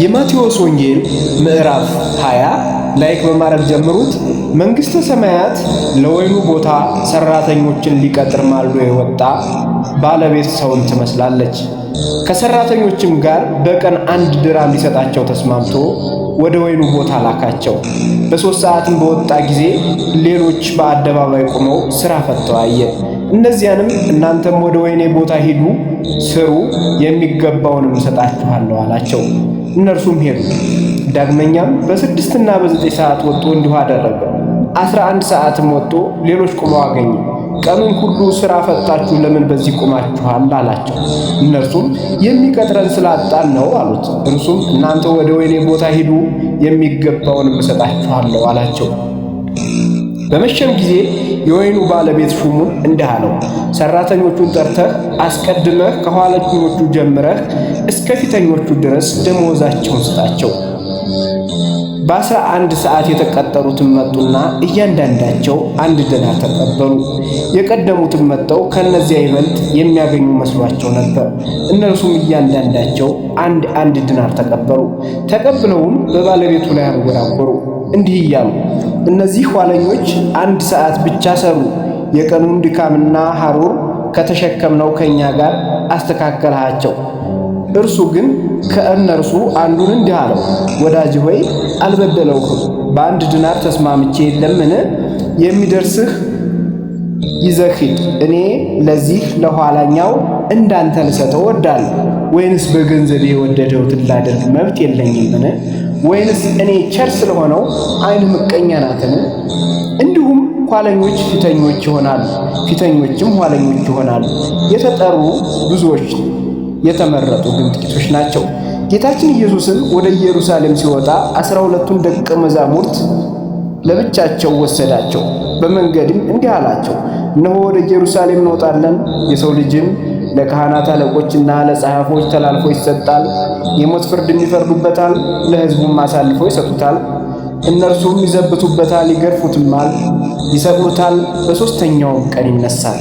የማቴዎስ ወንጌል ምዕራፍ 20 ላይክ በማድረግ ጀምሩት። መንግሥተ ሰማያት ለወይኑ ቦታ ሰራተኞችን ሊቀጥር ማልዶ የወጣ ባለቤት ሰውን ትመስላለች። ከሰራተኞችም ጋር በቀን 1 ድራም ሊሰጣቸው ተስማምቶ ወደ ወይኑ ቦታ ላካቸው። በ3 ሰዓትም በወጣ ጊዜ ሌሎች በአደባባይ ቆመው ሥራ ፈተው አየ። እነዚያንም እናንተም ወደ ወይኔ ቦታ ሂዱ፣ ስሩ፣ የሚገባውንም እሰጣችኋለሁ አላቸው። እነርሱም ሄዱ። ዳግመኛም በ6 እና በ9 ሰዓት ወጥቶ እንዲሁ አደረገ። 11 ሰዓትም ወጥቶ ሌሎች ቆመው አገኘ። ቀኑን ሁሉ ሥራ ፈታችሁ ለምን በዚህ ቆማችኋል አላቸው። እነርሱም የሚቀጥረን ስላጣን ነው አሉት። እርሱም እናንተ ወደ ወይኔ ቦታ ሂዱ፣ የሚገባውንም እሰጣችኋለሁ አላቸው። በመሸም ጊዜ የወይኑ ባለቤት ሹሙን እንዲህ አለው፣ ሰራተኞቹን ጠርተህ አስቀድመህ ከኋለኞቹ ጀምረህ እስከ ፊተኞቹ ድረስ ደመወዛቸውን ስጣቸው። በ11 ሰዓት የተቀጠሩትም መጡና እያንዳንዳቸው 1 ዲናር ተቀበሉ። የቀደሙትም መጥተው ከነዚያ ይበልጥ የሚያገኙ መስሏቸው ነበር። እነርሱም እያንዳንዳቸው 1 ዲናር ተቀበሉ። ተቀብለውም በባለቤቱ ላይ አንጎራጎሩ እንዲህ እያሉ፣ እነዚህ ኋለኞች 1 ሰዓት ብቻ ሰሩ፣ የቀኑን ድካምና ሐሩር ከተሸከምነው ከእኛ ጋር አስተካከልሃቸው። እርሱ ግን ከእነርሱ አንዱን እንዲህ አለው፣ ወዳጅ ሆይ አልበደለውህም፣ በ1 ዲናር ተስማምቼ የለምን? የሚደርስህ ይዘህ ሂድ። እኔ ለዚህ ለኋላኛው እንዳንተ ልሰጠው እወዳለሁ። ወይንስ በገንዘቤ የወደደሁትን ላደርግ መብት የለኝምን? ወይንስ እኔ ቸር ስለሆነው ዓይን ምቀኛ ናትን? እንዲሁም ኋለኞች ፊተኞች ይሆናሉ፣ ፊተኞችም ኋለኞች ይሆናሉ። የተጠሩ ብዙዎች፣ የተመረጡ ግን ጥቂቶች ናቸው። ጌታችን ኢየሱስም ወደ ኢየሩሳሌም ሲወጣ 12ቱን ደቀ መዛሙርት ለብቻቸው ወሰዳቸው። በመንገድም እንዲህ አላቸው፣ እነሆ ወደ ኢየሩሳሌም እንወጣለን፣ የሰው ልጅም ለካህናት አለቆችና ለጸሐፎች ተላልፎ ይሰጣል፣ የሞት ፍርድም ይፈርዱበታል፣ ለሕዝቡም አሳልፈው ይሰጡታል። እነርሱም ይዘብቱበታል፣ ይገርፉትማል፣ ይሰቅሉታል፣ በሦስተኛውም ቀን ይነሳል።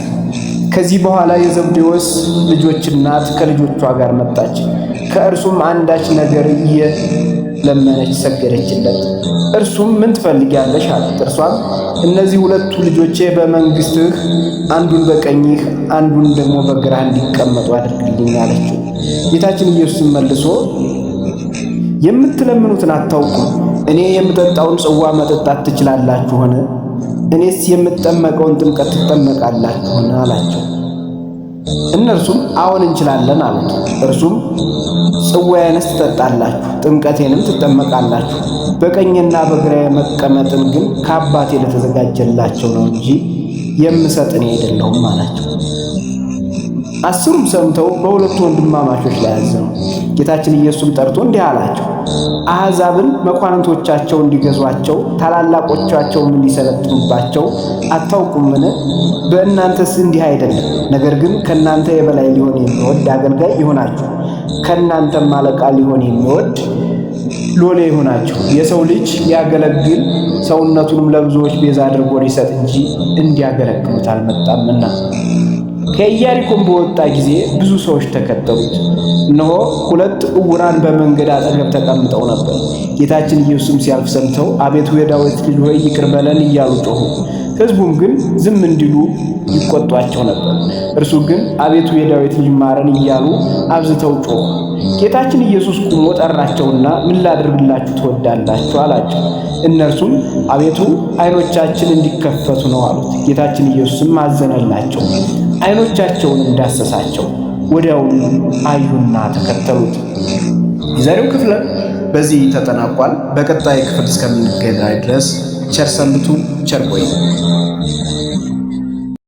ከዚህ በኋላ የዘብዴዎስ ልጆች እናት ከልጆቿ ጋር መጣች። ከእርሱም አንዳች ነገር እየለመነች ሰገደችለት። እርሱም ምን ትፈልጊያለሽ አላት። እርሷም እነዚህ 2 ልጆቼ በመንግሥትህ አንዱን በቀኝህ አንዱን ደግሞ በግራህ እንዲቀመጡ አድርግልኝ አለችው። ጌታችን ኢየሱስም መልሶ የምትለምኑትን አታውቁም። እኔ የምጠጣውን ጽዋ መጠጣት ትችላላችሁን? እኔስ የምጠመቀውን ጥምቀት ትጠመቃላችሁን? አላቸው። እነርሱም አዎን እንችላለን አሉት። እርሱም ጽዋዬንስ ትጠጣላችሁ፣ ጥምቀቴንም ትጠመቃላችሁ፣ በቀኝና በግራዬ መቀመጥን ግን ከአባቴ ለተዘጋጀላቸው ነው እንጂ የምሰጥ እኔ አይደለሁም አላቸው። 10ሩም ሰምተው በ2 ወንድማማቾች ላይ አዘኑ። ጌታችን ኢየሱስም ጠርቶ እንዲህ አላቸው፣ አሕዛብን መኳንንቶቻቸው እንዲገዟቸው ታላላቆቻቸውም እንዲሰለጥኑባቸው አታውቁምን? በእናንተስ እንዲህ አይደለም። ነገር ግን ከእናንተ የበላይ ሊሆን የሚወድ አገልጋይ ይሆናችሁ፣ ከእናንተም አለቃ ሊሆን የሚወድ ሎሌ ይሆናችሁ። የሰው ልጅ ሊያገለግል ሰውነቱንም ለብዙዎች ቤዛ አድርጎ ሊሰጥ እንጂ እንዲያገለግሉት አልመጣምና። ከኢያሪኮም በወጣ ጊዜ ብዙ ሰዎች ተከተሉት። እነሆ 2 ዕውራን በመንገድ አጠገብ ተቀምጠው ነበር። ጌታችን ኢየሱስም ሲያልፍ ሰምተው አቤቱ የዳዊት ልጅ ሆይ ይቅር በለን እያሉ ጮኹ። ሕዝቡም ግን ዝም እንዲሉ ይቆጧቸው ነበር። እርሱ ግን አቤቱ የዳዊት ልጅ ማረን እያሉ አብዝተው ጮኹ። ጌታችን ኢየሱስ ቆሞ ጠራቸውና ምን ላድርግላችሁ ትወዳላችሁ አላቸው። እነርሱም አቤቱ ዓይኖቻችን እንዲከፈቱ ነው አሉት። ጌታችን ኢየሱስም አዘነላቸው፣ ዓይኖቻቸውን እንዳሰሳቸው፣ ወዲያውኑ አዩና ተከተሉት። የዛሬው ክፍል በዚህ ተጠናቋል። በቀጣይ ክፍል እስከምንገናኝ ድረስ ቸር ሰንብቱ፣ ቸር ቆዩ።